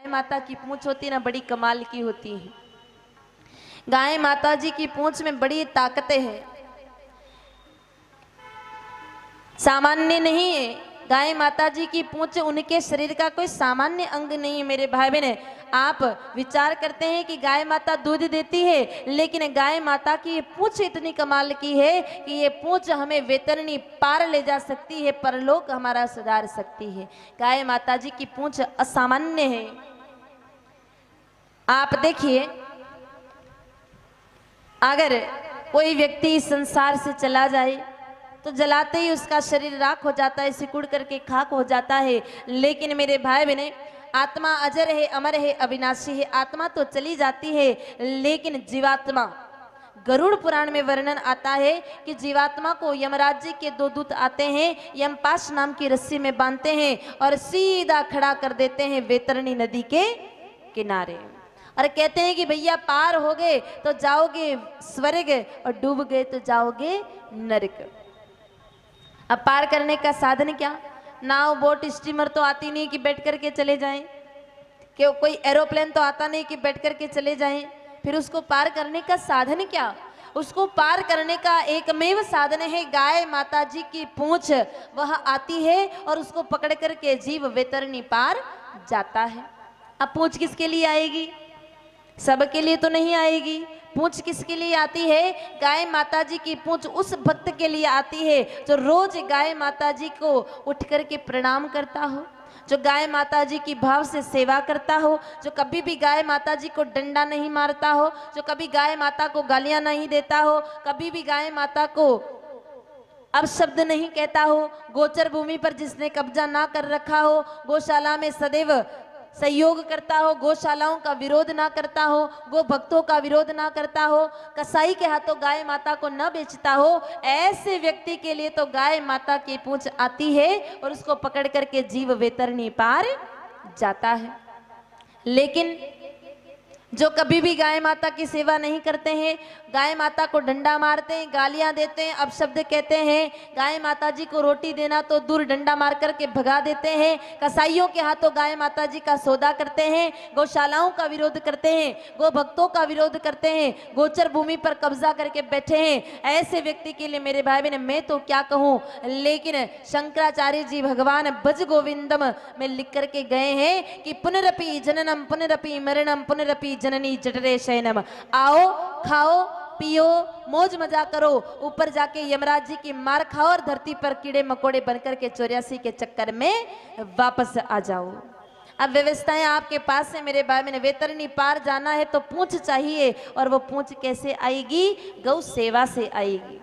माता की पूंछ होती है ना, बड़ी कमाल की होती है। गाय माता जी की पूंछ में बड़ी ताकतें हैं, सामान्य नहीं है। गाय माता जी की पूंछ उनके शरीर का कोई सामान्य अंग नहीं है। मेरे भाई बहन, आप विचार करते हैं कि गाय माता दूध देती है, लेकिन गाय माता की ये पूंछ इतनी कमाल की है कि ये पूंछ हमें वैतरणी पार ले जा सकती है, परलोक हमारा सुधार सकती है। गाय माता जी की पूंछ असामान्य है। आप देखिए, अगर कोई व्यक्ति इस संसार से चला जाए तो जलाते ही उसका शरीर राख हो जाता है, सिकुड़ करके खाक हो जाता है। लेकिन मेरे भाई बहने, आत्मा अजर है, अमर है, अविनाशी है। आत्मा तो चली जाती है, लेकिन जीवात्मा, गरुड़ पुराण में वर्णन आता है कि जीवात्मा को यमराज जी के 2 दूत आते हैं, यमपाश नाम की रस्सी में बांधते हैं और सीधा खड़ा कर देते हैं वैतरणी नदी के किनारे, और कहते हैं कि भैया पार हो गए तो जाओगे स्वर्ग और डूब गए तो जाओगे नरक। अब पार करने का साधन क्या? नाव, बोट, स्टीमर तो आती नहीं कि बैठ करके चले जाएं, कि कोई एरोप्लेन तो आता नहीं कि बैठ करके चले जाएं। फिर उसको पार करने का साधन क्या? उसको पार करने का एकमेव साधन है गाय माता जी की पूंछ। वह आती है और उसको पकड़ करके जीव वैतरणी पार जाता है। अब पूंछ किसके लिए आएगी? सबके लिए तो नहीं आएगी। पूंछ किसके लिए आती है? गाय माता जी की पूंछ उस भक्त के लिए आती है जो रोज गाय माता जी को उठ करके प्रणाम करता हो, जो गाय माता जी की भाव से सेवा करता हो, जो कभी भी गाय माता जी को डंडा नहीं मारता हो, जो कभी गाय माता को गालियां नहीं देता हो, कभी भी गाय माता को अपशब्द नहीं कहता हो, गोचर भूमि पर जिसने कब्जा ना कर रखा हो, गौशाला में सदैव सहयोग करता हो, गौशालाओं का विरोध ना करता हो, गो भक्तों का विरोध ना करता हो, कसाई के हाथों गाय माता को न बेचता हो, ऐसे व्यक्ति के लिए तो गाय माता की पूंछ आती है और उसको पकड़ करके जीव वैतरणी पार जाता है। लेकिन जो कभी भी गाय माता की सेवा नहीं करते हैं, गाय माता को डंडा मारते हैं, गालियां देते हैं, अपशब्द कहते हैं, गाय माता जी को रोटी देना तो दूर, डंडा मार करके भगा देते हैं, कसाईयों के हाथों गाय माता जी का सौदा करते हैं, गौशालाओं का विरोध करते हैं, गो भक्तों का विरोध करते हैं, गोचर भूमि पर कब्जा करके बैठे हैं, ऐसे व्यक्ति के लिए मेरे भाई बहन मैं तो क्या कहूँ। लेकिन शंकराचार्य जी भगवान भज गोविंदम में लिख करके गए हैं कि पुनरपि जननम पुनरपि मरणम पुनरपि जननी जठरे शयनम। आओ, खाओ, पियो, मौज मजा करो, ऊपर जाके यमराज जी की मार खाओ और धरती पर कीड़े मकोड़े बनकर के 84 के चक्कर में वापस आ जाओ। अब व्यवस्थाएं आपके पास है मेरे भाई, मैंने वैतरणी पार जाना है तो पूंछ चाहिए, और वो पूंछ कैसे आएगी? गौ सेवा से आएगी।